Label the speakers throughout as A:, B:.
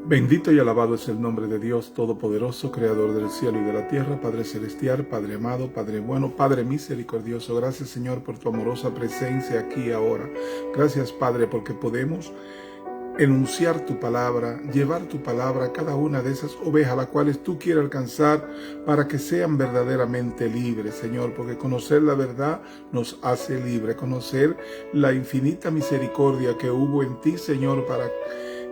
A: Bendito y alabado es el nombre de Dios Todopoderoso, Creador del cielo y de la tierra, Padre celestial, Padre amado, Padre bueno, Padre misericordioso. Gracias, Señor, por tu amorosa presencia aquí y ahora. Gracias, Padre, porque podemos enunciar tu palabra, llevar tu palabra a cada una de esas ovejas, las cuales tú quieres alcanzar para que sean verdaderamente libres, Señor, porque conocer la verdad nos hace libres, conocer la infinita misericordia que hubo en ti, Señor, para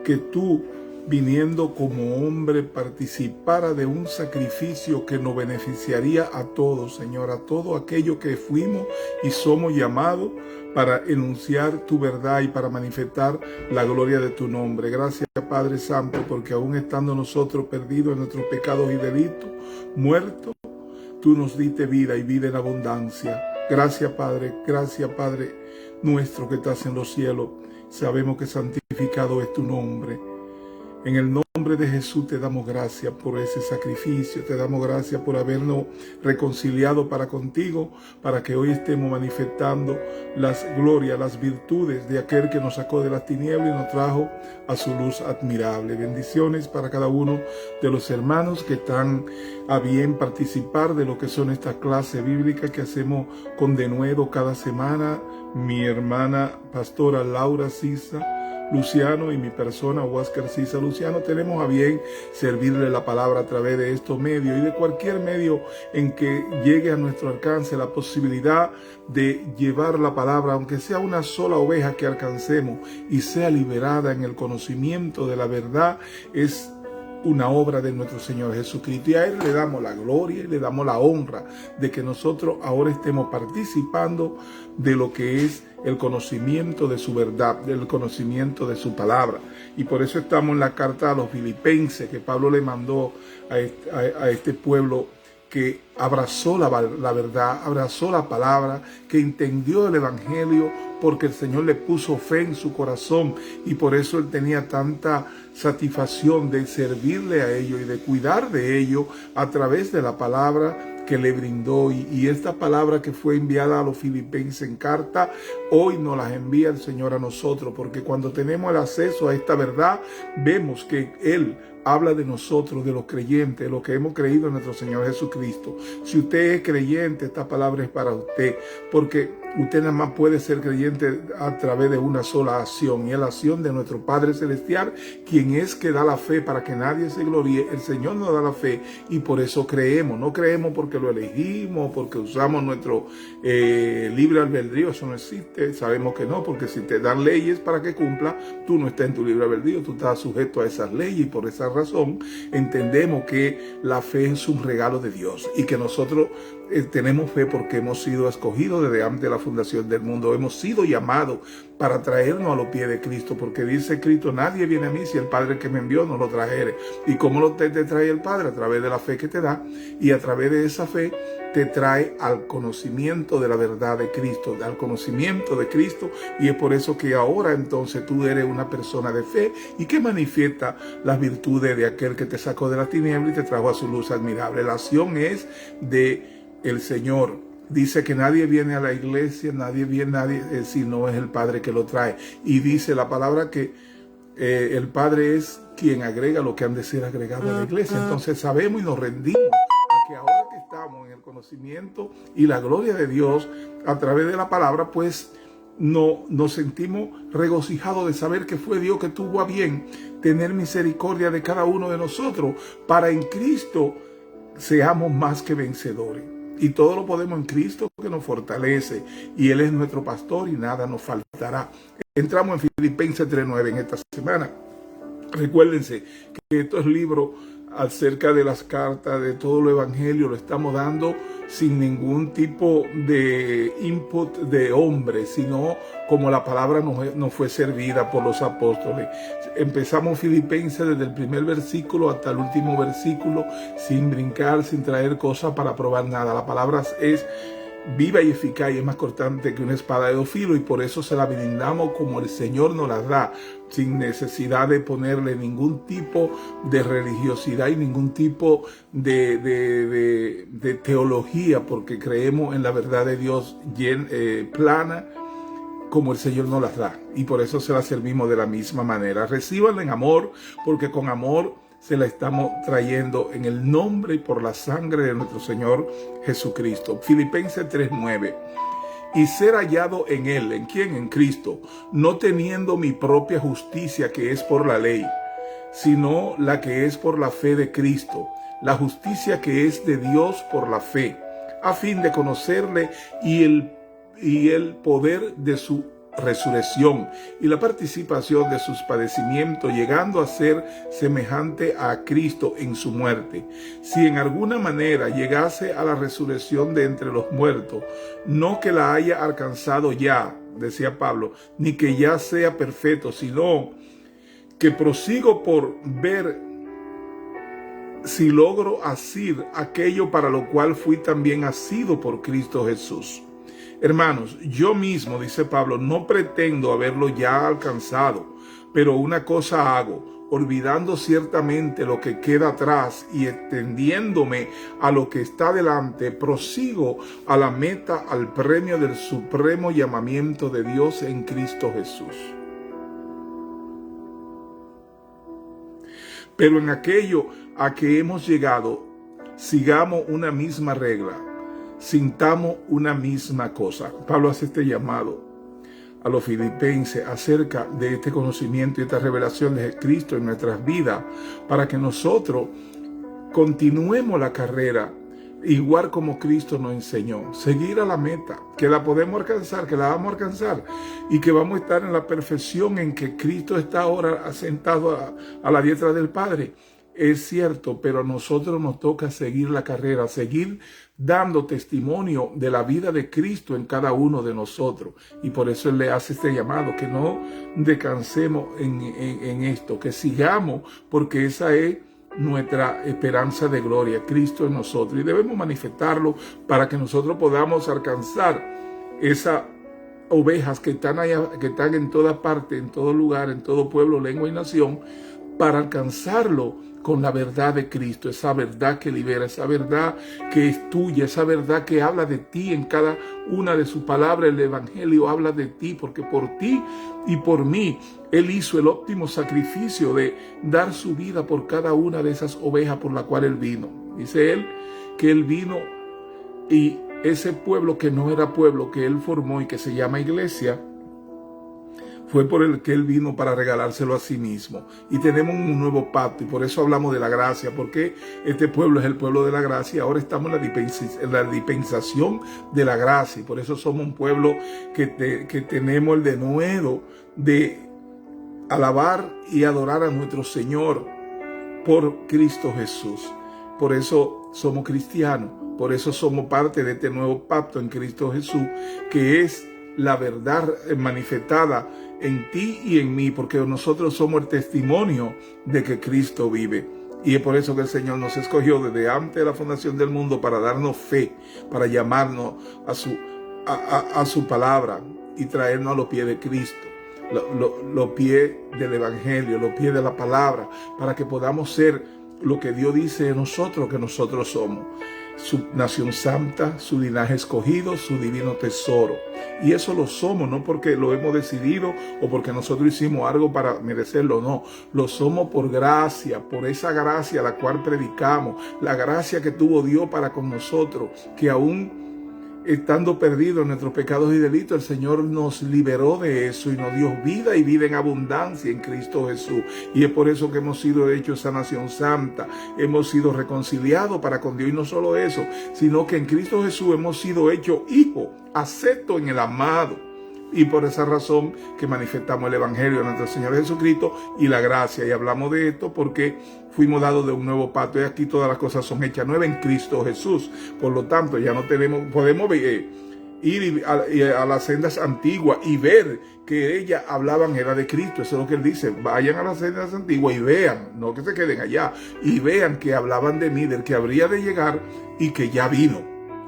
A: que tú, viniendo como hombre, participara de un sacrificio que nos beneficiaría a todos, Señor, a todo aquello que fuimos y somos llamados para enunciar tu verdad y para manifestar la gloria de tu nombre. Gracias, Padre Santo, porque aún estando nosotros perdidos en nuestros pecados y delitos, muertos, tú nos diste vida y vida en abundancia. Gracias, Padre nuestro que estás en los cielos. Sabemos que santificado es tu nombre. En el nombre de Jesús te damos gracias por ese sacrificio, te damos gracias por habernos reconciliado para contigo, para que hoy estemos manifestando las glorias, las virtudes de aquel que nos sacó de las tinieblas y nos trajo a su luz admirable. Bendiciones para cada uno de los hermanos que están a bien participar de lo que son estas clases bíblicas que hacemos con denuedo cada semana. Mi hermana pastora Laura Sisa Luciano y mi persona, Huáscar Cisa Luciano, tenemos a bien servirle la palabra a través de estos medios y de cualquier medio en que llegue a nuestro alcance la posibilidad de llevar la palabra, aunque sea una sola oveja que alcancemos y sea liberada en el conocimiento de la verdad, es una obra de nuestro Señor Jesucristo, y a Él le damos la gloria y le damos la honra de que nosotros ahora estemos participando de lo que es el conocimiento de su verdad, del conocimiento de su palabra. Y por eso estamos en la carta a los Filipenses que Pablo le mandó a este pueblo que abrazó la verdad, abrazó la palabra, que entendió el evangelio, porque el Señor le puso fe en su corazón y por eso él tenía tanta satisfacción de servirle a ellos y de cuidar de ellos a través de la palabra que le brindó. Y esta palabra que fue enviada a los filipenses en carta, hoy nos las envía el Señor a nosotros, porque cuando tenemos el acceso a esta verdad, vemos que Él habla de nosotros, de los creyentes, de lo que hemos creído en nuestro Señor Jesucristo. Si usted es creyente, esta palabra es para usted, porque usted nada más puede ser creyente a través de una sola acción, y es la acción de nuestro Padre Celestial, quien es que da la fe para que nadie se gloríe. El Señor nos da la fe y por eso creemos. No creemos porque lo elegimos, porque usamos nuestro libre albedrío. Eso no existe. Sabemos que no, porque si te dan leyes para que cumpla, tú no estás en tu libre albedrío, tú estás sujeto a esas leyes, y por esa razón entendemos que la fe es un regalo de Dios y que nosotros tenemos fe porque hemos sido escogidos desde antes de la fundación del mundo. Hemos sido llamados para traernos a los pies de Cristo, porque dice Cristo: nadie viene a mí si el Padre que me envió no lo trajere. ¿Y cómo te trae el Padre? A través de la fe que te da, y a través de esa fe te trae al conocimiento de la verdad de Cristo, al conocimiento de Cristo. Y es por eso que ahora entonces tú eres una persona de fe y que manifiesta las virtudes de aquel que te sacó de la tiniebla y te trajo a su luz admirable. La acción es de el Señor. Dice que nadie viene a la iglesia, nadie si no es el Padre que lo trae. Y dice la palabra que el Padre es quien agrega lo que han de ser agregado a la iglesia. Entonces sabemos y nos rendimos a que ahora que estamos en el conocimiento y la gloria de Dios a través de la palabra, pues nos sentimos regocijados de saber que fue Dios que tuvo a bien tener misericordia de cada uno de nosotros, para en Cristo seamos más que vencedores. Y todo lo podemos en Cristo que nos fortalece, y Él es nuestro pastor y nada nos faltará. Entramos en Filipenses 3:9 en esta semana. Recuérdense que estos libros acerca de las cartas, de todo el evangelio, lo estamos dando sin ningún tipo de input de hombre, sino como la palabra nos fue servida por los apóstoles. Empezamos Filipenses desde el primer versículo hasta el último versículo, sin brincar, sin traer cosas para probar nada. La palabra es viva y eficaz y es más cortante que una espada de dos filos, y por eso se la brindamos como el Señor nos la da, sin necesidad de ponerle ningún tipo de religiosidad y ningún tipo de teología, porque creemos en la verdad de Dios plana, como el Señor nos las da. Y por eso se las servimos de la misma manera. Recíbanla en amor, porque con amor se la estamos trayendo en el nombre y por la sangre de nuestro Señor Jesucristo. Filipenses 3:9. Y ser hallado en Él. ¿En quién? En Cristo. No teniendo mi propia justicia que es por la ley, sino la que es por la fe de Cristo. La justicia que es de Dios por la fe, a fin de conocerle y el poder de su resurrección y la participación de sus padecimientos, llegando a ser semejante a Cristo en su muerte, si en alguna manera llegase a la resurrección de entre los muertos, no que la haya alcanzado ya, decía Pablo, ni que ya sea perfecto, sino que prosigo por ver si logro asir aquello para lo cual fui también asido por Cristo Jesús. Hermanos, yo mismo, dice Pablo, no pretendo haberlo ya alcanzado, pero una cosa hago, olvidando ciertamente lo que queda atrás y extendiéndome a lo que está delante, prosigo a la meta, al premio del supremo llamamiento de Dios en Cristo Jesús. Pero en aquello a que hemos llegado, sigamos una misma regla, sintamos una misma cosa. Pablo hace este llamado a los filipenses acerca de este conocimiento y esta revelación de Cristo en nuestras vidas, para que nosotros continuemos la carrera igual como Cristo nos enseñó, seguir a la meta, que la podemos alcanzar, que la vamos a alcanzar y que vamos a estar en la perfección en que Cristo está ahora asentado a la diestra del Padre. Es cierto, pero a nosotros nos toca seguir la carrera, seguir dando testimonio de la vida de Cristo en cada uno de nosotros. Y por eso Él le hace este llamado, que no descansemos en esto, que sigamos, porque esa es nuestra esperanza de gloria, Cristo en nosotros. Y debemos manifestarlo para que nosotros podamos alcanzar esas ovejas que están allá, que están en toda parte, en todo lugar, en todo pueblo, lengua y nación, para alcanzarlo con la verdad de Cristo, esa verdad que libera, esa verdad que es tuya, esa verdad que habla de ti en cada una de sus palabras. El Evangelio habla de ti, porque por ti y por mí Él hizo el óptimo sacrificio de dar su vida por cada una de esas ovejas por la cual Él vino. Dice Él que Él vino y ese pueblo que no era pueblo, que Él formó y que se llama iglesia, fue por el que Él vino para regalárselo a sí mismo. Y tenemos un nuevo pacto, y por eso hablamos de la gracia, porque este pueblo es el pueblo de la gracia. Ahora estamos en la dispensación de la gracia, y por eso somos un pueblo que tenemos el denuedo de alabar y adorar a nuestro Señor por Cristo Jesús. Por eso somos cristianos, por eso somos parte de este nuevo pacto en Cristo Jesús, que es la verdad manifestada en ti y en mí, porque nosotros somos el testimonio de que Cristo vive. Y es por eso que el Señor nos escogió desde antes de la fundación del mundo, para darnos fe, para llamarnos a su palabra y traernos a los pies de Cristo, los pies del Evangelio, los pies de la palabra, para que podamos ser lo que Dios dice de nosotros que nosotros somos: su nación santa, su linaje escogido, su divino tesoro. Y eso lo somos, no porque lo hemos decidido o porque nosotros hicimos algo para merecerlo, no. Lo somos por gracia, por esa gracia la cual predicamos, la gracia que tuvo Dios para con nosotros, que aún estando perdidos en nuestros pecados y delitos, el Señor nos liberó de eso y nos dio vida y vida en abundancia en Cristo Jesús. Y es por eso que hemos sido hechos esa nación santa, hemos sido reconciliados para con Dios. Y no solo eso, sino que en Cristo Jesús hemos sido hechos hijos, aceptos en el amado. Y por esa razón que manifestamos el Evangelio de nuestro Señor Jesucristo y la gracia. Y hablamos de esto porque fuimos dados de un nuevo pacto. Y aquí todas las cosas son hechas nuevas en Cristo Jesús. Por lo tanto, ya no podemos ir a las sendas antiguas y ver que ellas hablaban era de Cristo. Eso es lo que Él dice: vayan a las sendas antiguas y vean, no que se queden allá, y vean que hablaban de mí, del que habría de llegar y que ya vino.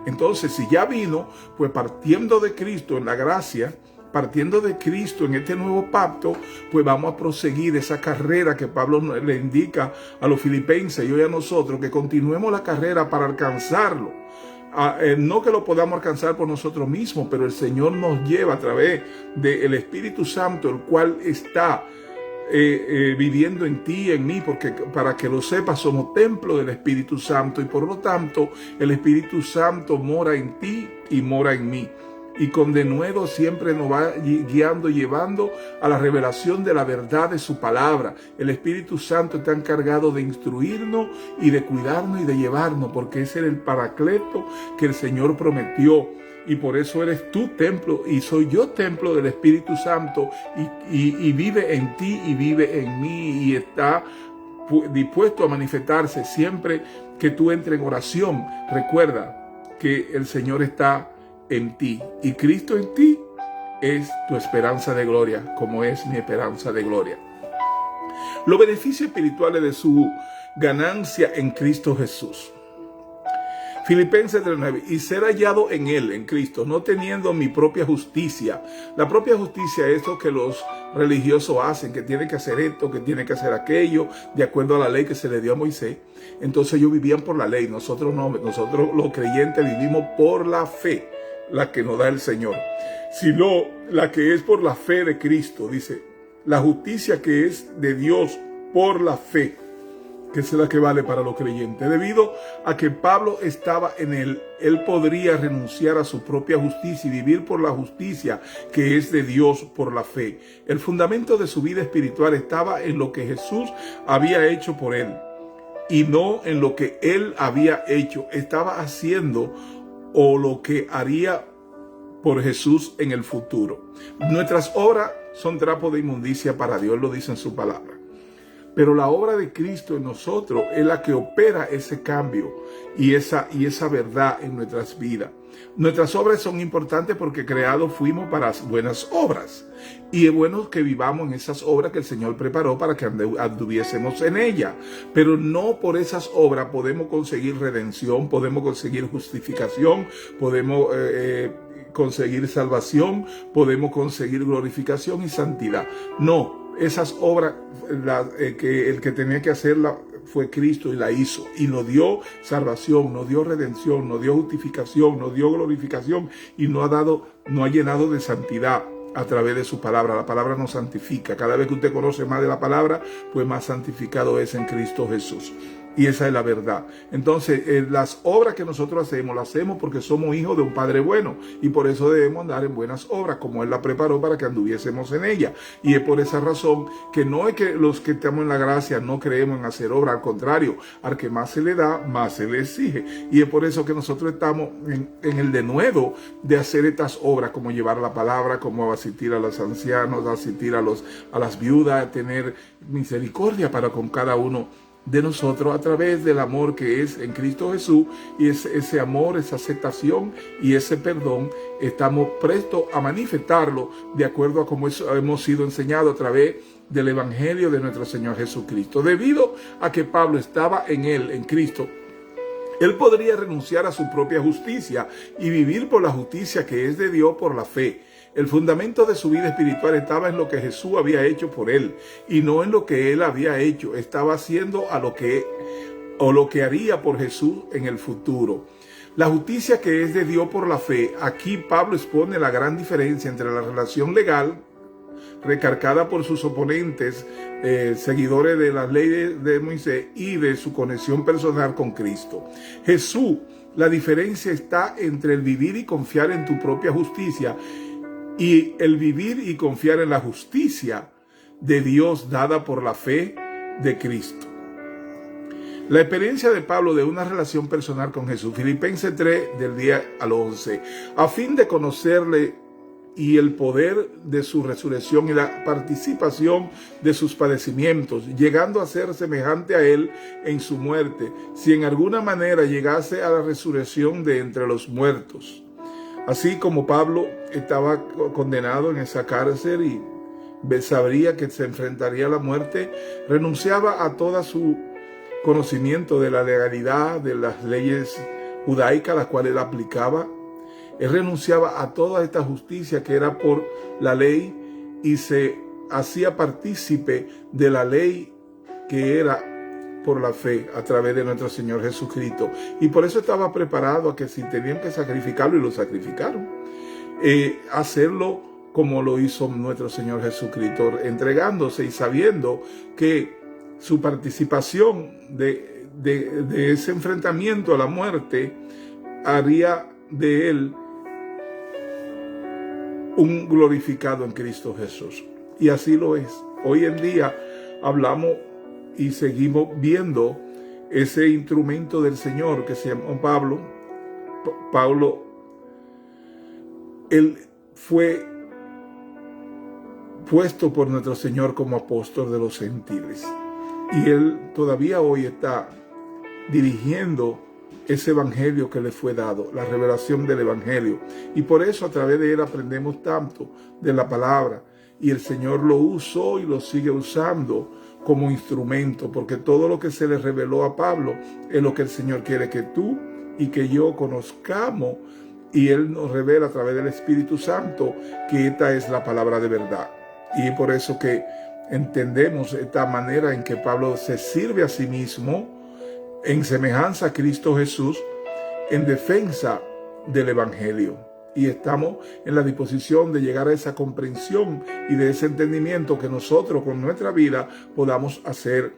A: Entonces, si ya vino, pues partiendo de Cristo en la gracia, partiendo de Cristo en este nuevo pacto, pues vamos a proseguir esa carrera que Pablo le indica a los filipenses y hoy a nosotros, que continuemos la carrera para alcanzarlo, no que lo podamos alcanzar por nosotros mismos, pero el Señor nos lleva a través del Espíritu Santo, el cual está viviendo en ti y en mí, porque para que lo sepas, somos templo del Espíritu Santo y por lo tanto el Espíritu Santo mora en ti y mora en mí. Y con denuedo siempre nos va guiando y llevando a la revelación de la verdad de su palabra. El Espíritu Santo está encargado de instruirnos y de cuidarnos y de llevarnos, porque ese era el paracleto que el Señor prometió. Y por eso eres tú templo y soy yo templo del Espíritu Santo y vive en ti y vive en mí y está dispuesto a manifestarse siempre que tú entres en oración. Recuerda que el Señor está en ti y Cristo en ti es tu esperanza de gloria, como es mi esperanza de gloria. Los beneficios espirituales de su ganancia en Cristo Jesús. Filipenses 3:9, y ser hallado en Él, en Cristo, no teniendo mi propia justicia. La propia justicia es lo que los religiosos hacen, que tienen que hacer esto, que tienen que hacer aquello, de acuerdo a la ley que se le dio a Moisés. Entonces ellos vivían por la ley, nosotros no, nosotros los creyentes vivimos por la fe, la que nos da el Señor, sino la que es por la fe de Cristo. Dice, la justicia que es de Dios por la fe, que es la que vale para los creyentes. Debido a que Pablo estaba en él podría renunciar a su propia justicia y vivir por la justicia que es de Dios por la fe. El fundamento de su vida espiritual estaba en lo que Jesús había hecho por él y no en lo que él había hecho. Estaba haciendo o lo que haría por Jesús en el futuro. Nuestras obras son trapo de inmundicia para Dios, lo dice en su palabra. Pero la obra de Cristo en nosotros es la que opera ese cambio y esa verdad en nuestras vidas. Nuestras obras son importantes porque creados fuimos para buenas obras. Y es bueno que vivamos en esas obras que el Señor preparó para que anduviésemos en ellas. Pero no por esas obras podemos conseguir redención, podemos conseguir justificación, podemos conseguir salvación, podemos conseguir glorificación y santidad. No. Esas obras, que el que tenía que hacerla fue Cristo y la hizo. Y nos dio salvación, nos dio redención, nos dio justificación, nos dio glorificación y nos ha llenado de santidad a través de su palabra. La palabra nos santifica. Cada vez que usted conoce más de la palabra, pues más santificado es en Cristo Jesús. Y esa es la verdad. Entonces, las obras que nosotros hacemos, las hacemos porque somos hijos de un Padre bueno. Y por eso debemos andar en buenas obras, como Él la preparó para que anduviésemos en ella. Y es por esa razón que no es que los que estamos en la gracia no creemos en hacer obra. Al contrario, al que más se le da, más se le exige. Y es por eso que nosotros estamos en el denuedo de hacer estas obras, como llevar la palabra, como asistir a los ancianos, asistir a las viudas, tener misericordia para con cada uno de nosotros a través del amor que es en Cristo Jesús. Y ese amor, esa aceptación y ese perdón estamos prestos a manifestarlo de acuerdo a cómo hemos sido enseñados a través del Evangelio de nuestro Señor Jesucristo. Debido a que Pablo estaba en Él, en Cristo, él podría renunciar a su propia justicia y vivir por la justicia que es de Dios por la fe. El fundamento de su vida espiritual estaba en lo que Jesús había hecho por él y no en lo que él había hecho. Estaba haciendo lo que haría por Jesús en el futuro. La justicia que es de Dios por la fe. Aquí Pablo expone la gran diferencia entre la relación legal recargada por sus oponentes, seguidores de la ley de Moisés, y de su conexión personal con Cristo. Jesús, la diferencia está entre el vivir y confiar en tu propia justicia y el vivir y confiar en la justicia de Dios dada por la fe de Cristo. La experiencia de Pablo de una relación personal con Jesús. Filipenses 3, del 10 al 11. A fin de conocerle y el poder de su resurrección y la participación de sus padecimientos, llegando a ser semejante a él en su muerte, si en alguna manera llegase a la resurrección de entre los muertos. Así como Pablo estaba condenado en esa cárcel y sabría que se enfrentaría a la muerte, renunciaba a todo su conocimiento de la legalidad, de las leyes judaicas, las cuales él aplicaba. Él renunciaba a toda esta justicia que era por la ley y se hacía partícipe de la ley que era por la fe a través de nuestro Señor Jesucristo. Y por eso estaba preparado a que si tenían que sacrificarlo, y lo sacrificaron, hacerlo como lo hizo nuestro Señor Jesucristo, entregándose y sabiendo que su participación de ese enfrentamiento a la muerte haría de él un glorificado en Cristo Jesús. Y así lo es. Hoy en día hablamos y seguimos viendo ese instrumento del Señor que se llama Pablo. Él fue puesto por nuestro Señor como apóstol de los gentiles. Y él todavía hoy está dirigiendo ese evangelio que le fue dado, la revelación del evangelio. Y por eso a través de él aprendemos tanto de la palabra. Y el Señor lo usó y lo sigue usando como instrumento, porque todo lo que se le reveló a Pablo es lo que el Señor quiere que tú y que yo conozcamos. Y Él nos revela a través del Espíritu Santo que esta es la palabra de verdad. Y por eso que entendemos esta manera en que Pablo se sirve a sí mismo en semejanza a Cristo Jesús en defensa del Evangelio. Y estamos en la disposición de llegar a esa comprensión y de ese entendimiento que nosotros con nuestra vida podamos hacer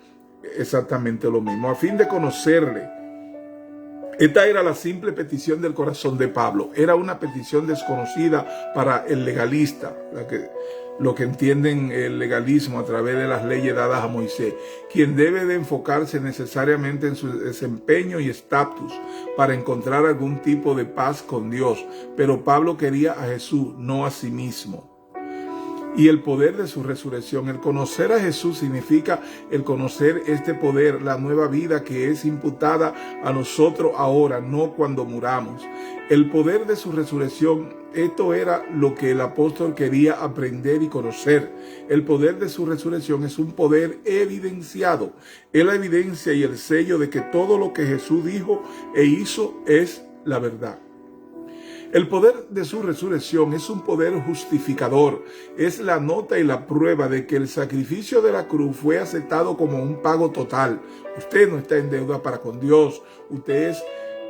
A: exactamente lo mismo, a fin de conocerle. Esta era la simple petición del corazón de Pablo. Era una petición desconocida para el legalista, lo que entienden el legalismo a través de las leyes dadas a Moisés, quien debe de enfocarse necesariamente en su desempeño y estatus para encontrar algún tipo de paz con Dios. Pero Pablo quería a Jesús, no a sí mismo. Y el poder de su resurrección. El conocer a Jesús significa el conocer este poder, la nueva vida que es imputada a nosotros ahora, no cuando muramos. El poder de su resurrección, esto era lo que el apóstol quería aprender y conocer. El poder de su resurrección es un poder evidenciado. Es la evidencia y el sello de que todo lo que Jesús dijo e hizo es la verdad. El poder de su resurrección es un poder justificador, es la nota y la prueba de que el sacrificio de la cruz fue aceptado como un pago total. Usted no está en deuda para con Dios, usted es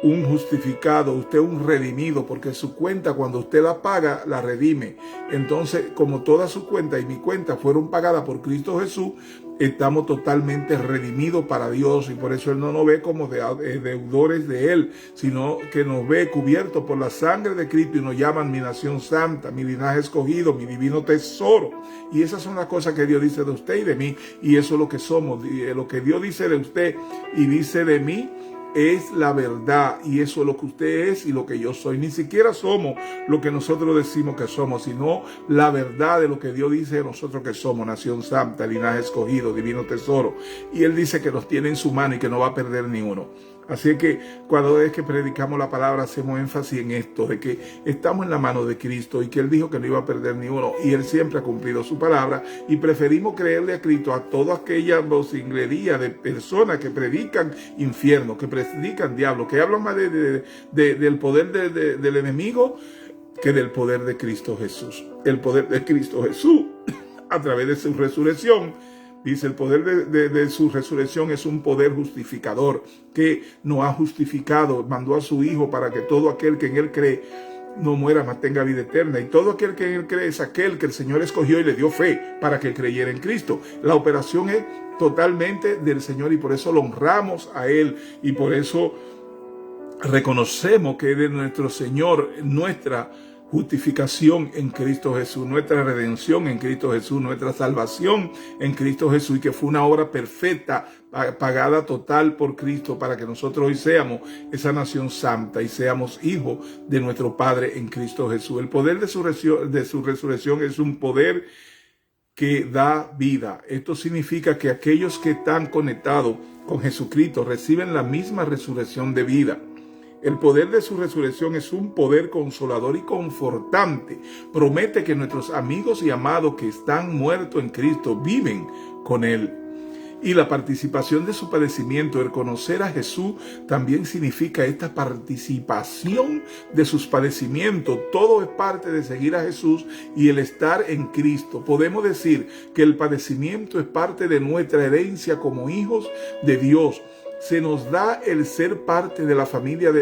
A: un justificado, usted es un redimido, porque su cuenta cuando usted la paga, la redime. Entonces, como toda su cuenta y mi cuenta fueron pagadas por Cristo Jesús, estamos totalmente redimidos para Dios y por eso Él no nos ve como deudores de Él, sino que nos ve cubiertos por la sangre de Cristo y nos llaman mi nación santa, mi linaje escogido, mi divino tesoro. Y esas son las cosas que Dios dice de usted y de mí, y eso es lo que somos. Lo que Dios dice de usted y dice de mí es la verdad, y eso es lo que usted es y lo que yo soy. Ni siquiera somos lo que nosotros decimos que somos, sino la verdad de lo que Dios dice de nosotros que somos: nación santa, linaje escogido, divino tesoro. Y Él dice que nos tiene en su mano y que no va a perder ni uno. Así que cuando es que predicamos la palabra hacemos énfasis en esto, de que estamos en la mano de Cristo y que Él dijo que no iba a perder ni uno, y Él siempre ha cumplido su palabra, y preferimos creerle a Cristo a toda aquella vocinglería de personas que predican infierno, que predican diablo, que hablan más del poder del enemigo que del poder de Cristo Jesús. El poder de Cristo Jesús a través de su resurrección. Dice, el poder de su resurrección es un poder justificador que nos ha justificado, mandó a su Hijo para que todo aquel que en Él cree no muera, mas tenga vida eterna. Y todo aquel que en Él cree es aquel que el Señor escogió y le dio fe para que creyera en Cristo. La operación es totalmente del Señor y por eso lo honramos a Él y por eso reconocemos que es de nuestro Señor nuestra justificación en Cristo Jesús, nuestra redención en Cristo Jesús, nuestra salvación en Cristo Jesús, y que fue una obra perfecta, pagada total por Cristo, para que nosotros hoy seamos esa nación santa y seamos hijos de nuestro Padre en Cristo Jesús. El poder de su resurrección es un poder que da vida. Esto significa que aquellos que están conectados con Jesucristo reciben la misma resurrección de vida. El poder de su resurrección es un poder consolador y confortante. Promete que nuestros amigos y amados que están muertos en Cristo viven con Él. Y la participación de su padecimiento, el conocer a Jesús, también significa esta participación de sus padecimientos. Todo es parte de seguir a Jesús y el estar en Cristo. Podemos decir que el padecimiento es parte de nuestra herencia como hijos de Dios. Se nos da el ser parte de la familia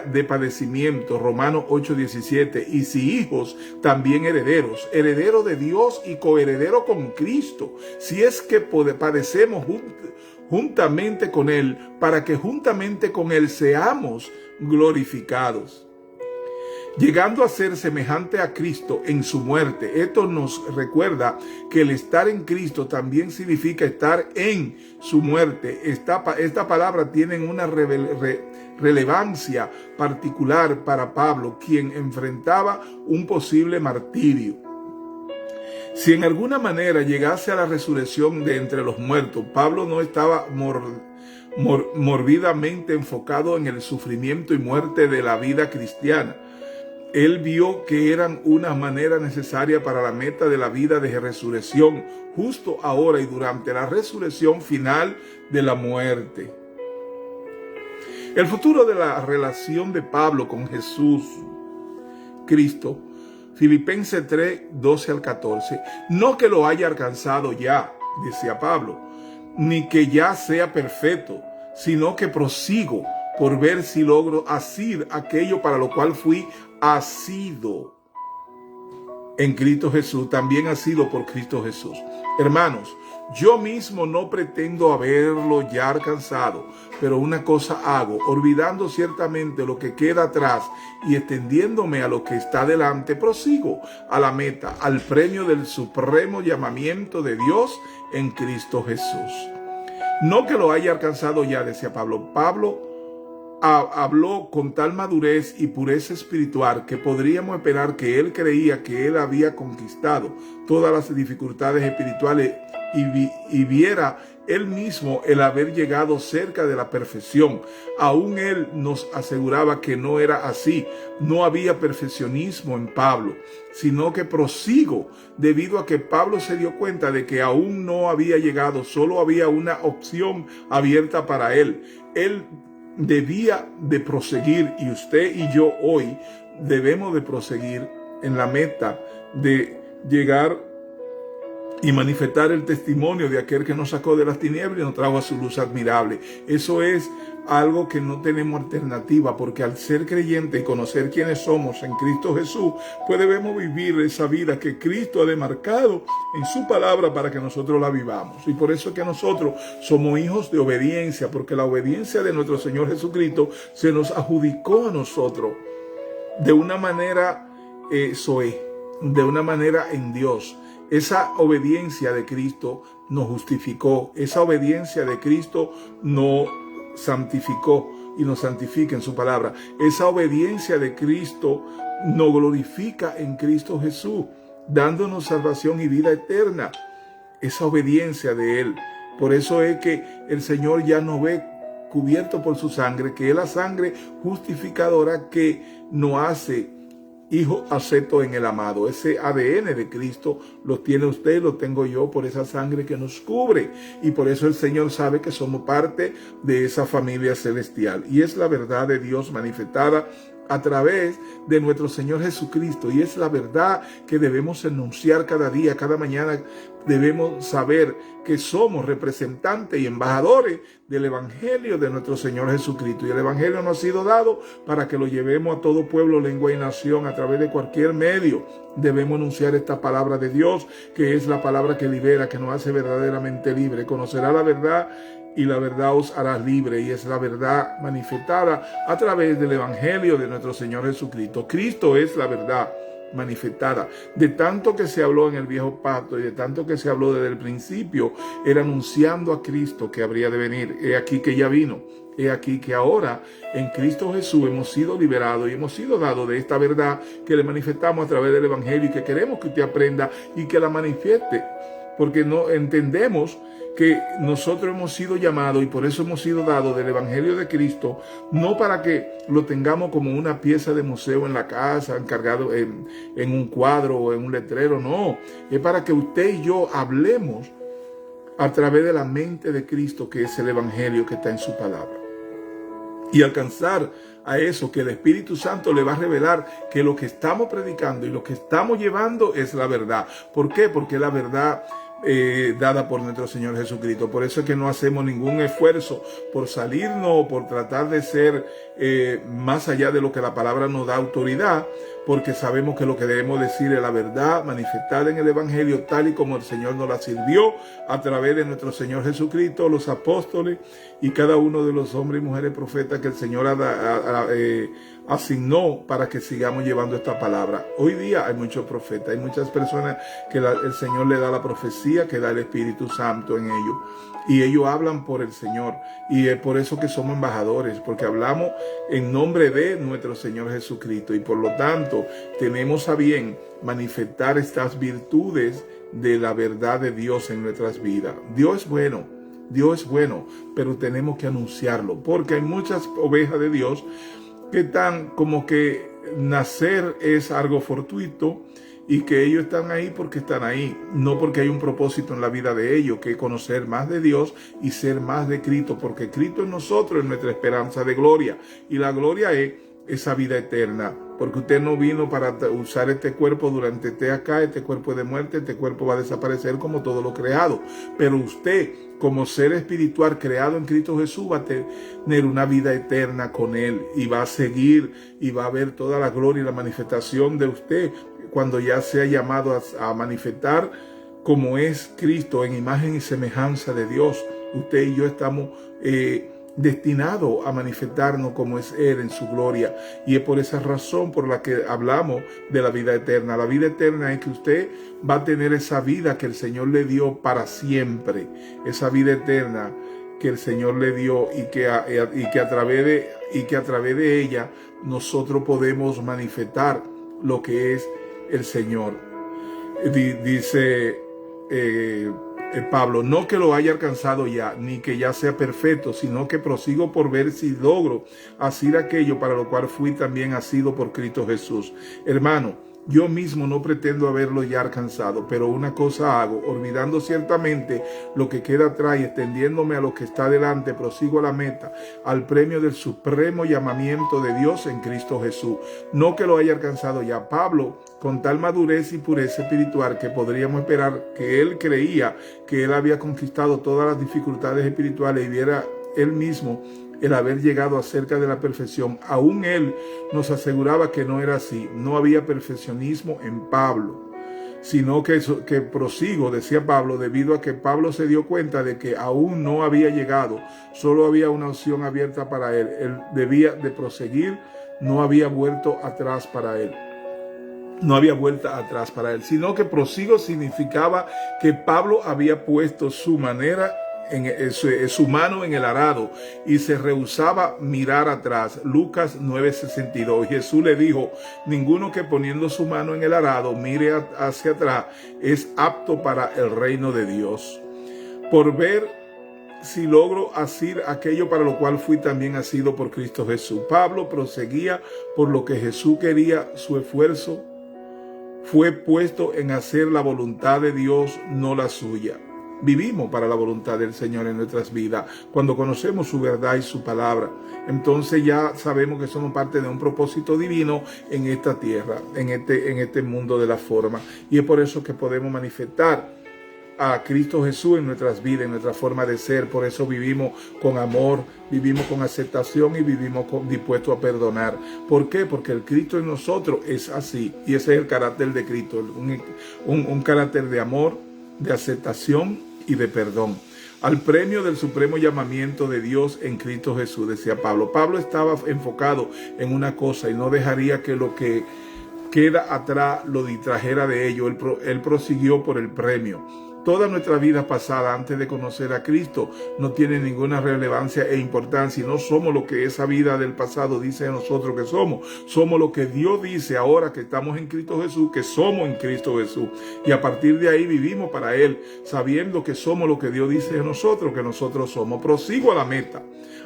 A: de padecimiento, Romanos 8:17, y si hijos, también herederos, herederos de Dios y coherederos con Cristo, si es que padecemos juntamente con Él, para que juntamente con Él seamos glorificados. Llegando a ser semejante a Cristo en su muerte. Esto nos recuerda que el estar en Cristo también significa estar en su muerte. Esta palabra tiene una relevancia particular para Pablo, quien enfrentaba un posible martirio. Si en alguna manera llegase a la resurrección de entre los muertos, Pablo no estaba morbidamente enfocado en el sufrimiento y muerte de la vida cristiana. Él vio que eran una manera necesaria para la meta de la vida de resurrección, justo ahora y durante la resurrección final de la muerte. El futuro de la relación de Pablo con Jesús, Cristo, Filipenses 3, 12 al 14, no que lo haya alcanzado ya, decía Pablo, ni que ya sea perfecto, sino que prosigo por ver si logro asir aquello para lo cual fui asido en Cristo Jesús, también asido por Cristo Jesús. Hermanos, yo mismo no pretendo haberlo ya alcanzado, pero una cosa hago, olvidando ciertamente lo que queda atrás y extendiéndome a lo que está delante, prosigo a la meta, al premio del supremo llamamiento de Dios en Cristo Jesús. No que lo haya alcanzado ya, decía Pablo. Pablo habló con tal madurez y pureza espiritual que podríamos esperar que él creía que él había conquistado todas las dificultades espirituales y viera él mismo el haber llegado cerca de la perfección. Aún él nos aseguraba que no era así. No había perfeccionismo en Pablo, sino que prosigo, debido a que Pablo se dio cuenta de que aún no había llegado, solo había una opción abierta para él. Él debía de proseguir, y usted y yo hoy debemos de proseguir en la meta de llegar y manifestar el testimonio de aquel que nos sacó de las tinieblas y nos trajo a su luz admirable. Eso es algo que no tenemos alternativa, porque al ser creyente y conocer quiénes somos en Cristo Jesús, pues debemos vivir esa vida que Cristo ha demarcado en su palabra para que nosotros la vivamos. Y por eso es que nosotros somos hijos de obediencia, porque la obediencia de nuestro Señor Jesucristo se nos adjudicó a nosotros de una manera de una manera en Dios. Esa obediencia de Cristo nos justificó. Esa obediencia de Cristo nos santificó y nos santifica en su palabra. Esa obediencia de Cristo nos glorifica en Cristo Jesús, dándonos salvación y vida eterna. Esa obediencia de Él. Por eso es que el Señor ya nos ve cubierto por su sangre, que es la sangre justificadora que nos hace hijo acepto en el amado. Ese ADN de Cristo lo tiene usted, lo tengo yo, por esa sangre que nos cubre. Y por eso el Señor sabe que somos parte de esa familia celestial. Y es la verdad de Dios manifestada a través de nuestro Señor Jesucristo. Y es la verdad que debemos enunciar cada día, cada mañana. Debemos saber que somos representantes y embajadores del Evangelio de nuestro Señor Jesucristo. Y el Evangelio nos ha sido dado para que lo llevemos a todo pueblo, lengua y nación a través de cualquier medio. Debemos anunciar esta palabra de Dios, que es la palabra que libera, que nos hace verdaderamente libre. Conocerá la verdad y la verdad os hará libre, y es la verdad manifestada a través del Evangelio de nuestro Señor Jesucristo. Cristo es la verdad manifestada. De tanto que se habló en el viejo pacto y de tanto que se habló desde el principio, era anunciando a Cristo que habría de venir. He aquí que ya vino. He aquí que ahora en Cristo Jesús hemos sido liberados y hemos sido dados de esta verdad que le manifestamos a través del Evangelio, y que queremos que usted aprenda y que la manifieste, porque no entendemos que nosotros hemos sido llamados y por eso hemos sido dados del Evangelio de Cristo, no para que lo tengamos como una pieza de museo en la casa, encargado en un cuadro o en un letrero, no, es para que usted y yo hablemos a través de la mente de Cristo, que es el Evangelio que está en su palabra. Y alcanzar a eso, que el Espíritu Santo le va a revelar que lo que estamos predicando y lo que estamos llevando es la verdad. ¿Por qué? Porque la verdad dada por nuestro Señor Jesucristo. Por eso es que no hacemos ningún esfuerzo por salirnos o por tratar de ser más allá de lo que la palabra nos da autoridad, porque sabemos que lo que debemos decir es la verdad manifestada en el Evangelio, tal y como el Señor nos la sirvió a través de nuestro Señor Jesucristo, los apóstoles y cada uno de los hombres y mujeres profetas que el Señor asignó para que sigamos llevando esta palabra. Hoy día hay muchos profetas, hay muchas personas que el Señor le da la profecía, que da el Espíritu Santo en ellos, y ellos hablan por el Señor, y es por eso que somos embajadores, porque hablamos en nombre de nuestro Señor Jesucristo, y por lo tanto tenemos a bien manifestar estas virtudes de la verdad de Dios en nuestras vidas. Dios es bueno, pero tenemos que anunciarlo, porque hay muchas ovejas de Dios que están como que nacer es algo fortuito y que ellos están ahí porque están ahí, no porque hay un propósito en la vida de ellos, que es conocer más de Dios y ser más de Cristo, porque Cristo en nosotros es nuestra esperanza de gloria, y la gloria es esa vida eterna, porque usted no vino para usar este cuerpo durante acá, este cuerpo de muerte, este cuerpo va a desaparecer como todo lo creado, pero usted como ser espiritual creado en Cristo Jesús va a tener una vida eterna con Él, y va a seguir y va a ver toda la gloria y la manifestación de usted cuando ya sea llamado a manifestar como es Cristo en imagen y semejanza de Dios. Usted y yo estamos destinado a manifestarnos como es Él en su gloria, y es por esa razón por la que hablamos de la vida eterna. La vida eterna es que usted va a tener esa vida que el Señor le dio para siempre, esa vida eterna que el Señor le dio, y que a través de ella nosotros podemos manifestar lo que es el Señor. Dice Pablo, no que lo haya alcanzado ya, ni que ya sea perfecto, sino que prosigo por ver si logro hacer aquello para lo cual fui también asido por Cristo Jesús. Hermano, yo mismo no pretendo haberlo ya alcanzado, pero una cosa hago, olvidando ciertamente lo que queda atrás y extendiéndome a lo que está delante, prosigo a la meta, al premio del supremo llamamiento de Dios en Cristo Jesús. No que lo haya alcanzado ya. Pablo, con tal madurez y pureza espiritual que podríamos esperar, que él creía que él había conquistado todas las dificultades espirituales y viera él mismo el haber llegado acerca de la perfección, aún él nos aseguraba que no era así. No había perfeccionismo en Pablo, sino que prosigo, decía Pablo, debido a que Pablo se dio cuenta de que aún no había llegado, solo había una opción abierta para él. Él debía de proseguir, no había vuelto atrás para él. No había vuelta atrás para él, sino que prosigo significaba que Pablo había puesto su mano en el arado y se rehusaba mirar atrás. Lucas 9:62. Jesús le dijo, ninguno que poniendo su mano en el arado mire hacia atrás es apto para el reino de Dios. Por ver si logro hacer aquello para lo cual fui también asido por Cristo Jesús. Pablo proseguía por lo que Jesús quería. Su esfuerzo fue puesto en hacer la voluntad de Dios, no la suya. Vivimos para la voluntad del Señor en nuestras vidas. Cuando conocemos su verdad y su palabra, entonces ya sabemos que somos parte de un propósito divino en esta tierra, en este mundo de la forma. Y es por eso que podemos manifestar a Cristo Jesús en nuestras vidas, en nuestra forma de ser. Por eso vivimos con amor, vivimos con aceptación y vivimos dispuestos a perdonar. ¿Por qué? Porque el Cristo en nosotros es así, y ese es el carácter de Cristo, un carácter de amor, de aceptación y de perdón. Al premio del supremo llamamiento de Dios en Cristo Jesús, decía Pablo. Pablo estaba enfocado en una cosa y no dejaría que lo que queda atrás lo distrajera de ello. Él prosiguió por el premio. Toda nuestra vida pasada antes de conocer a Cristo no tiene ninguna relevancia e importancia, y no somos lo que esa vida del pasado dice de nosotros que somos. Somos lo que Dios dice ahora que estamos en Cristo Jesús, que somos en Cristo Jesús. Y a partir de ahí vivimos para Él, sabiendo que somos lo que Dios dice de nosotros que nosotros somos. Prosigo a la meta,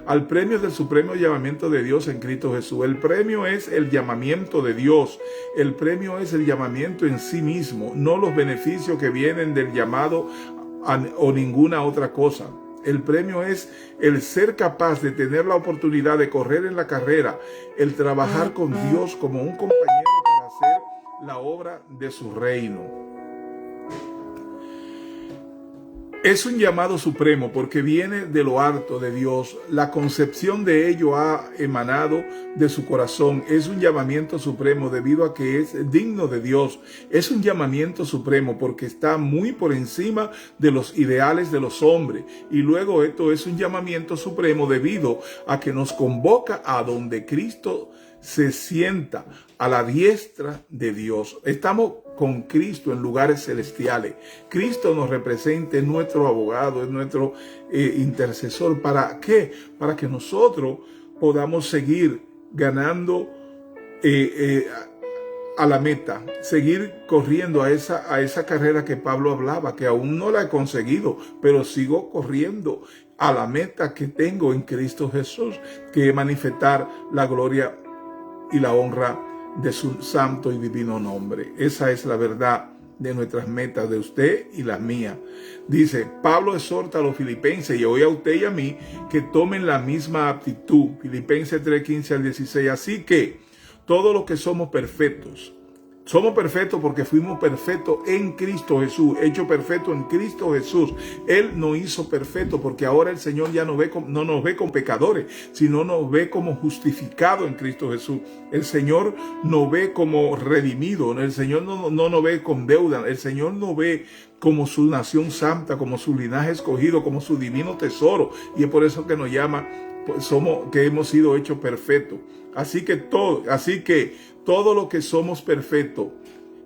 A: al premio del supremo llamamiento de Dios en Cristo Jesús. El premio es el llamamiento de Dios. El premio es el llamamiento en sí mismo, no los beneficios que vienen del llamado o ninguna otra cosa. El premio es el ser capaz de tener la oportunidad de correr en la carrera, el trabajar con Dios como un compañero para hacer la obra de su reino. Es un llamado supremo porque viene de lo alto de Dios. La concepción de ello ha emanado de su corazón. Es un llamamiento supremo debido a que es digno de Dios. Es un llamamiento supremo porque está muy por encima de los ideales de los hombres. Y luego esto es un llamamiento supremo debido a que nos convoca a donde Cristo se sienta, a la diestra de Dios. Estamos con Cristo en lugares celestiales. Cristo nos representa, es nuestro abogado, es nuestro intercesor. ¿Para qué? Para que nosotros podamos seguir ganando a la meta, seguir corriendo a esa carrera que Pablo hablaba, que aún no la he conseguido, pero sigo corriendo a la meta que tengo en Cristo Jesús, que es manifestar la gloria y la honra de su santo y divino nombre. Esa es la verdad de nuestras metas, de usted y la mía. Dice, Pablo exhorta a los filipenses y hoy a usted y a mí que tomen la misma actitud. Filipenses 3:15 al 16. Así que todos los que somos perfectos porque fuimos perfectos en Cristo Jesús, hecho perfecto en Cristo Jesús. Él nos hizo perfecto porque ahora el Señor ya no nos ve como pecadores, sino nos ve como justificados en Cristo Jesús. El Señor nos ve como redimidos, el Señor no nos ve con deuda, el Señor nos ve como su nación santa, como su linaje escogido, como su divino tesoro. Y es por eso que nos llama, que hemos sido hechos perfectos. Así que todo lo que somos perfectos,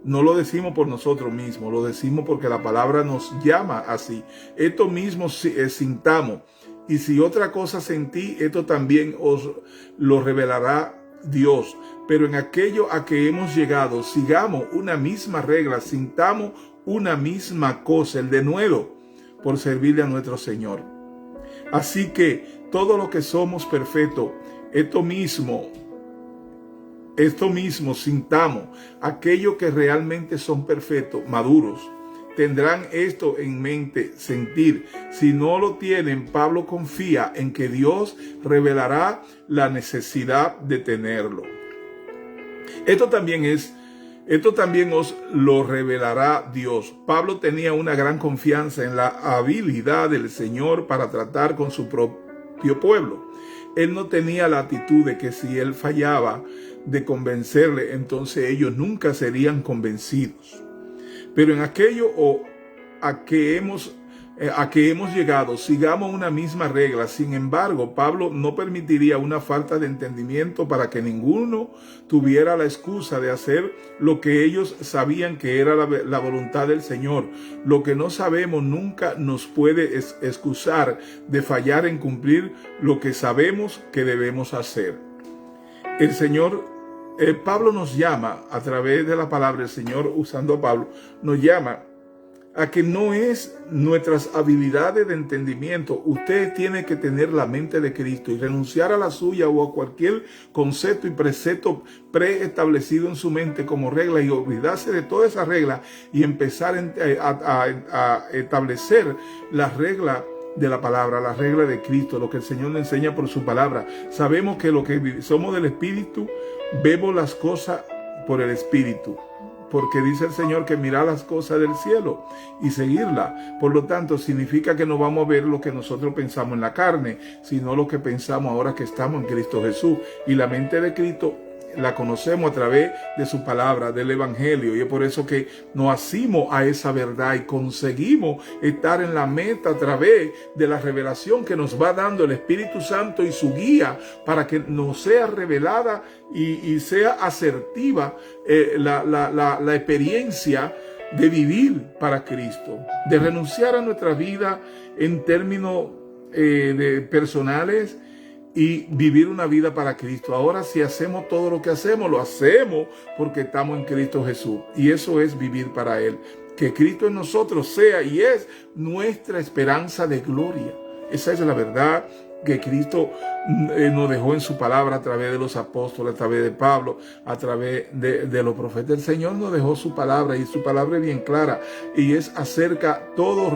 A: no lo decimos por nosotros mismos, lo decimos porque la palabra nos llama así. Esto mismo sintamos. Y si otra cosa sentí, esto también os lo revelará Dios. Pero en aquello a que hemos llegado, sigamos una misma regla, sintamos una misma cosa, el denuedo, por servirle a nuestro Señor. Así que todo lo que somos perfectos, esto mismo sintamos. Aquellos que realmente son perfectos, maduros, tendrán esto en mente, sentir. Si no lo tienen, Pablo confía en que Dios revelará la necesidad de tenerlo. Esto también os lo revelará Dios. Pablo tenía una gran confianza en la habilidad del Señor para tratar con su propio pueblo. Él no tenía la actitud de que si él fallaba de convencerle, entonces ellos nunca serían convencidos. Pero en aquello a que hemos llegado, sigamos una misma regla. Sin embargo, Pablo no permitiría una falta de entendimiento para que ninguno tuviera la excusa de hacer lo que ellos sabían que era la voluntad del Señor. Lo que no sabemos nunca nos puede excusar de fallar en cumplir lo que sabemos que debemos hacer. El Señor, Pablo nos llama a través de la palabra, el Señor usando a Pablo, nos llama a que no es nuestras habilidades de entendimiento. Usted tiene que tener la mente de Cristo y renunciar a la suya o a cualquier concepto y precepto preestablecido en su mente como regla y olvidarse de toda esa regla y empezar a establecer la regla de la palabra, la regla de Cristo, lo que el Señor nos enseña por su palabra. Sabemos que lo que somos del Espíritu, vemos las cosas por el Espíritu. Porque dice el Señor que mirar las cosas del cielo y seguirla. Por lo tanto, significa que no vamos a ver lo que nosotros pensamos en la carne, sino lo que pensamos ahora que estamos en Cristo Jesús. Y la mente de Cristo la conocemos a través de su palabra, del Evangelio. Y es por eso que nos asimos a esa verdad y conseguimos estar en la meta a través de la revelación que nos va dando el Espíritu Santo y su guía para que nos sea revelada y sea asertiva la experiencia de vivir para Cristo, de renunciar a nuestra vida en términos personales y vivir una vida para Cristo. Ahora, si hacemos todo lo que hacemos, lo hacemos porque estamos en Cristo Jesús. Y eso es vivir para Él. Que Cristo en nosotros sea y es nuestra esperanza de gloria. Esa es la verdad que Cristo nos dejó en su palabra a través de los apóstoles, a través de Pablo, a través de los profetas. El Señor nos dejó su palabra y su palabra es bien clara y es acerca, todo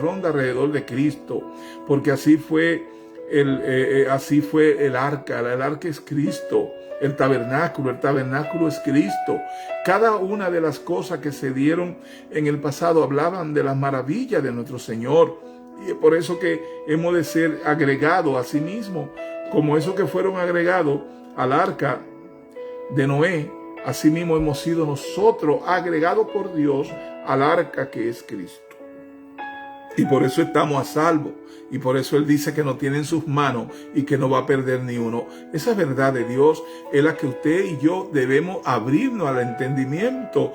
A: ronda alrededor de Cristo, porque así fue el arca. El arca es Cristo. El tabernáculo es Cristo. Cada una de las cosas que se dieron en el pasado hablaban de las maravillas de nuestro Señor. Y es por eso que hemos de ser agregados a sí mismo, como esos que fueron agregados al arca de Noé. Así mismo hemos sido nosotros agregados por Dios al arca que es Cristo. Y por eso estamos a salvo. Y por eso Él dice que nos tiene en sus manos y que no va a perder ni uno. Esa verdad de Dios es la que usted y yo debemos abrirnos al entendimiento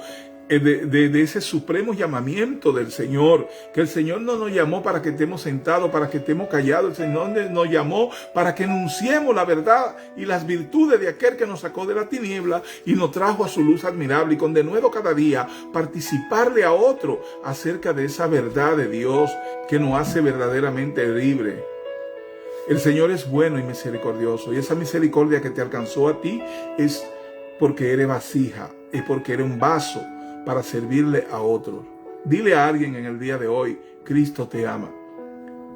A: de ese supremo llamamiento del Señor. Que el Señor no nos llamó para que estemos sentados, para que estemos callados. El Señor nos llamó para que anunciemos la verdad y las virtudes de aquel que nos sacó de la tiniebla y nos trajo a su luz admirable. Y con denuedo cada día participarle a otro acerca de esa verdad de Dios que nos hace verdaderamente libre. El Señor es bueno y misericordioso, y esa misericordia que te alcanzó a ti es porque eres vasija, es porque eres un vaso para servirle a otros. Dile a alguien en el día de hoy: Cristo te ama.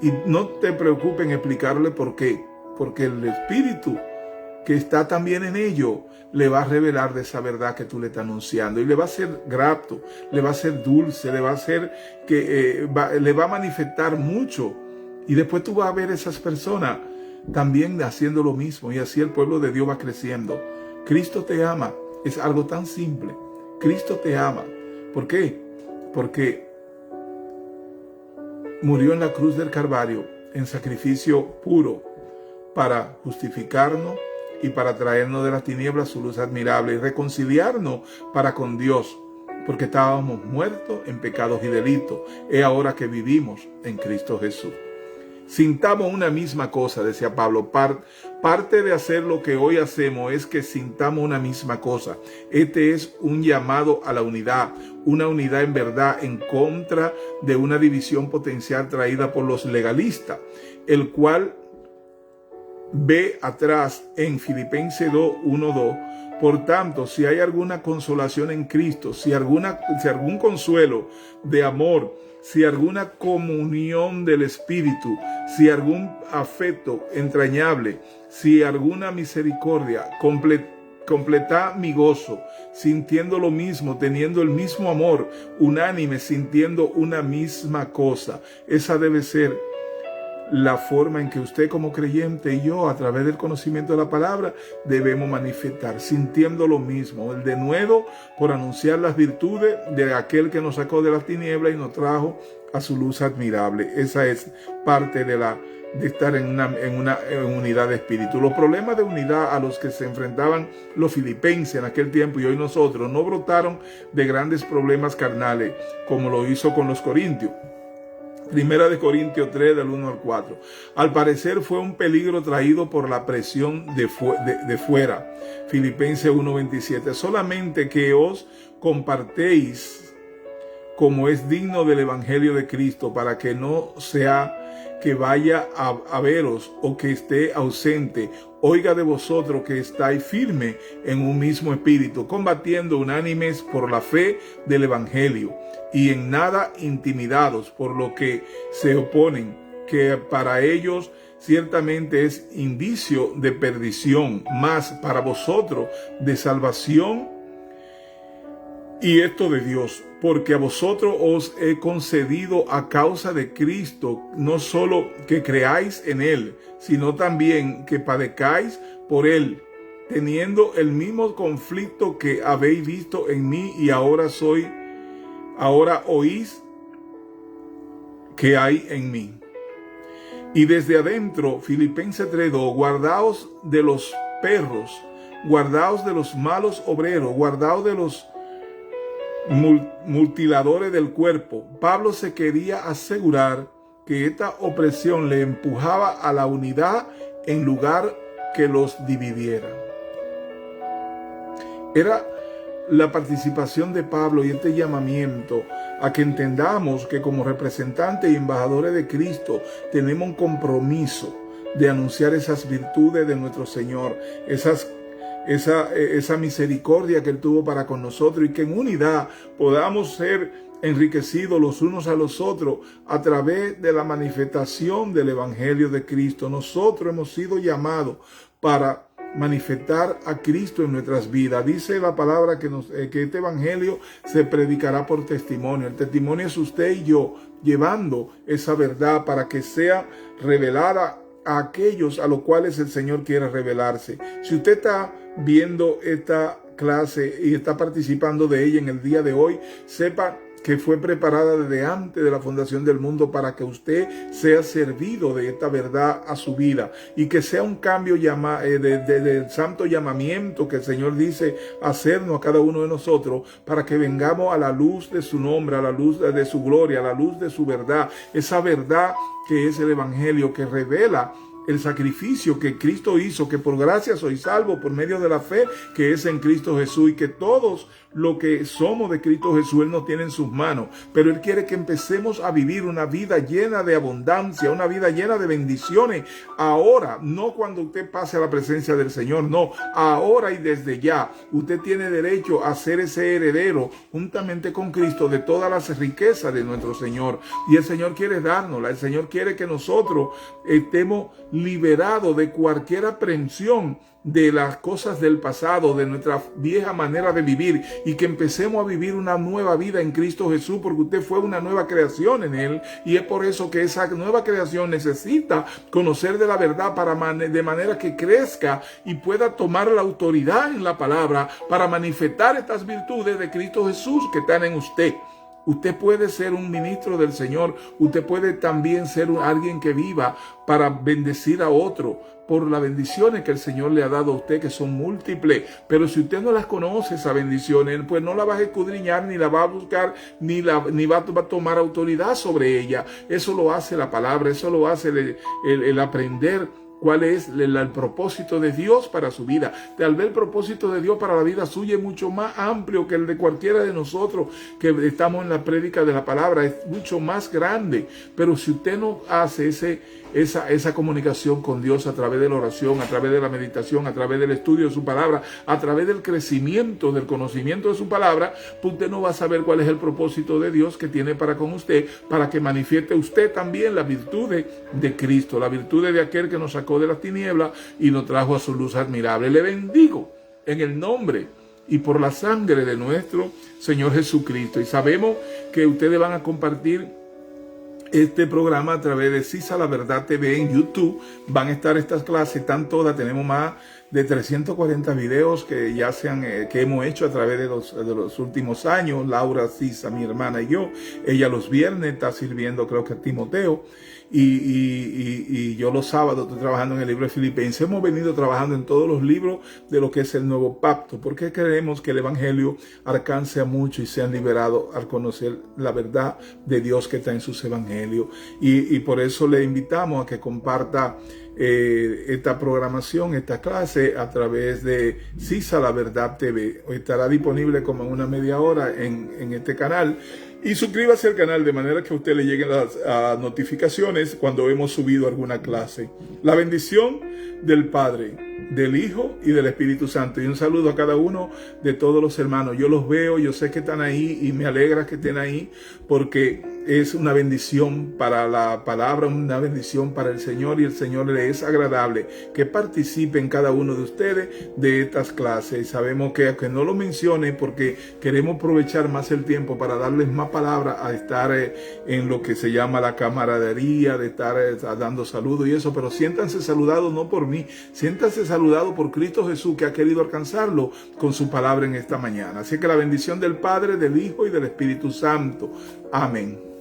A: Y no te preocupes en explicarle por qué, porque el Espíritu que está también en ello le va a revelar de esa verdad que tú le estás anunciando, y le va a ser grato, le va a ser dulce, le va a ser que le va a manifestar mucho, y después tú vas a ver esas personas también haciendo lo mismo, y así el pueblo de Dios va creciendo. Cristo te ama, es algo tan simple. Cristo te ama. ¿Por qué? Porque murió en la cruz del Calvario en sacrificio puro para justificarnos y para traernos de las tinieblas su luz admirable y reconciliarnos para con Dios, porque estábamos muertos en pecados y delitos. Es ahora que vivimos en Cristo Jesús. Sintamos una misma cosa, decía Pablo. Parte de hacer lo que hoy hacemos es que sintamos una misma cosa. Este es un llamado a la unidad, una unidad en verdad en contra de una división potencial traída por los legalistas, el cual ve atrás en Filipenses 2:1-2. Por tanto, si hay alguna consolación en Cristo, si algún consuelo de amor, si alguna comunión del Espíritu, si algún afecto entrañable, si alguna misericordia, completad mi gozo, sintiendo lo mismo, teniendo el mismo amor, unánime, sintiendo una misma cosa. Esa debe ser la forma en que usted como creyente y yo, a través del conocimiento de la palabra, debemos manifestar, sintiendo lo mismo, el denuedo por anunciar las virtudes de aquel que nos sacó de las tinieblas y nos trajo a su luz admirable. Esa es parte de estar en una unidad de espíritu. Los problemas de unidad a los que se enfrentaban los filipenses en aquel tiempo y hoy nosotros no brotaron de grandes problemas carnales como lo hizo con los corintios. Primera de Corintios 3, del 1 al 4. Al parecer fue un peligro traído por la presión de fuera. Filipenses 1:27. Solamente que os compartéis como es digno del Evangelio de Cristo, para que no sea que vaya a veros o que esté ausente. Oiga de vosotros que estáis firme en un mismo espíritu, combatiendo unánimes por la fe del Evangelio, y en nada intimidados por lo que se oponen, que para ellos ciertamente es indicio de perdición, mas para vosotros de salvación, y esto de Dios, porque a vosotros os he concedido a causa de Cristo, no solo que creáis en Él, sino también que padezcáis por Él, teniendo el mismo conflicto que habéis visto en mí y ahora oís que hay en mí. Y desde adentro, Filipenses 3:2, guardaos de los perros, guardaos de los malos obreros, guardaos de los mutiladores del cuerpo. Pablo se quería asegurar que esta opresión le empujaba a la unidad en lugar que los dividiera. Era la participación de Pablo y este llamamiento a que entendamos que como representantes y embajadores de Cristo tenemos un compromiso de anunciar esas virtudes de nuestro Señor, esa misericordia que Él tuvo para con nosotros, y que en unidad podamos ser enriquecidos los unos a los otros a través de la manifestación del Evangelio de Cristo. Nosotros hemos sido llamados para manifestar a Cristo en nuestras vidas. Dice la palabra que este Evangelio se predicará por testimonio. El testimonio es usted y yo llevando esa verdad para que sea revelada a aquellos a los cuales el Señor quiere revelarse. Si usted está viendo esta clase y está participando de ella en el día de hoy, sepa que fue preparada desde antes de la fundación del mundo para que usted sea servido de esta verdad a su vida, y que sea un cambio del santo llamamiento que el Señor dice hacernos a cada uno de nosotros, para que vengamos a la luz de su nombre, a la luz de su gloria, a la luz de su verdad, esa verdad que es el Evangelio, que revela el sacrificio que Cristo hizo, que por gracia soy salvo por medio de la fe que es en Cristo Jesús, y que todos lo que somos de Cristo Jesús Él nos tiene en sus manos, pero Él quiere que empecemos a vivir una vida llena de abundancia, una vida llena de bendiciones ahora, no cuando usted pase a la presencia del Señor, no, ahora y desde ya. Usted tiene derecho a ser ese heredero juntamente con Cristo de todas las riquezas de nuestro Señor, y el Señor quiere dárnosla. El Señor quiere que nosotros estemos liberados de cualquier aprehensión de las cosas del pasado, de nuestra vieja manera de vivir, y que empecemos a vivir una nueva vida en Cristo Jesús, porque usted fue una nueva creación en Él, y es por eso que esa nueva creación necesita conocer de la verdad de manera que crezca y pueda tomar la autoridad en la palabra para manifestar estas virtudes de Cristo Jesús que están en usted. Usted puede ser un ministro del Señor, usted puede también ser alguien que viva para bendecir a otro por las bendiciones que el Señor le ha dado a usted, que son múltiples. Pero si usted no las conoce, esas bendiciones, pues no la va a escudriñar, ni la va a buscar, ni va a tomar autoridad sobre ella. Eso lo hace la palabra, eso lo hace el aprender cuál es el propósito de Dios para su vida. Tal vez el propósito de Dios para la vida suya es mucho más amplio que el de cualquiera de nosotros que estamos en la prédica de la palabra, es mucho más grande. Pero si usted no hace esa comunicación con Dios a través de la oración, a través de la meditación, a través del estudio de su palabra, a través del crecimiento, del conocimiento de su palabra, pues usted no va a saber cuál es el propósito de Dios que tiene para con usted, para que manifieste usted también las virtudes de Cristo, las virtudes de aquel que nos sacó de las tinieblas y nos trajo a su luz admirable. Le bendigo en el nombre y por la sangre de nuestro Señor Jesucristo. Y sabemos que ustedes van a compartir este programa a través de CISA La Verdad TV en YouTube. Van a estar estas clases, están todas. Tenemos más de 340 videos que ya que hemos hecho a través de los últimos años. Laura CISA, mi hermana, y yo. Ella los viernes está sirviendo, creo que a Timoteo. Y yo los sábados estoy trabajando en el libro de Filipenses. Hemos venido trabajando en todos los libros de lo que es el nuevo pacto, porque queremos que el Evangelio alcance a muchos y sean liberados al conocer la verdad de Dios que está en sus evangelios. Y por eso le invitamos a que comparta esta programación, esta clase a través de CISA La Verdad TV. Estará disponible como en una media hora en este canal. Y suscríbase al canal de manera que a usted le lleguen las notificaciones cuando hemos subido alguna clase. La bendición del Padre, del Hijo y del Espíritu Santo. Y un saludo a cada uno de todos los hermanos. Yo los veo, yo sé que están ahí y me alegra que estén ahí, porque es una bendición para la palabra, una bendición para el Señor, y el Señor le es agradable que participen cada uno de ustedes de estas clases. Y sabemos que aunque no lo mencione, porque queremos aprovechar más el tiempo para darles más palabra a estar en lo que se llama la camaradería, de estar dando saludos y eso, pero siéntanse saludados no por mí, siéntanse saludados por Cristo Jesús, que ha querido alcanzarlo con su palabra en esta mañana. Así que la bendición del Padre, del Hijo y del Espíritu Santo. Amén.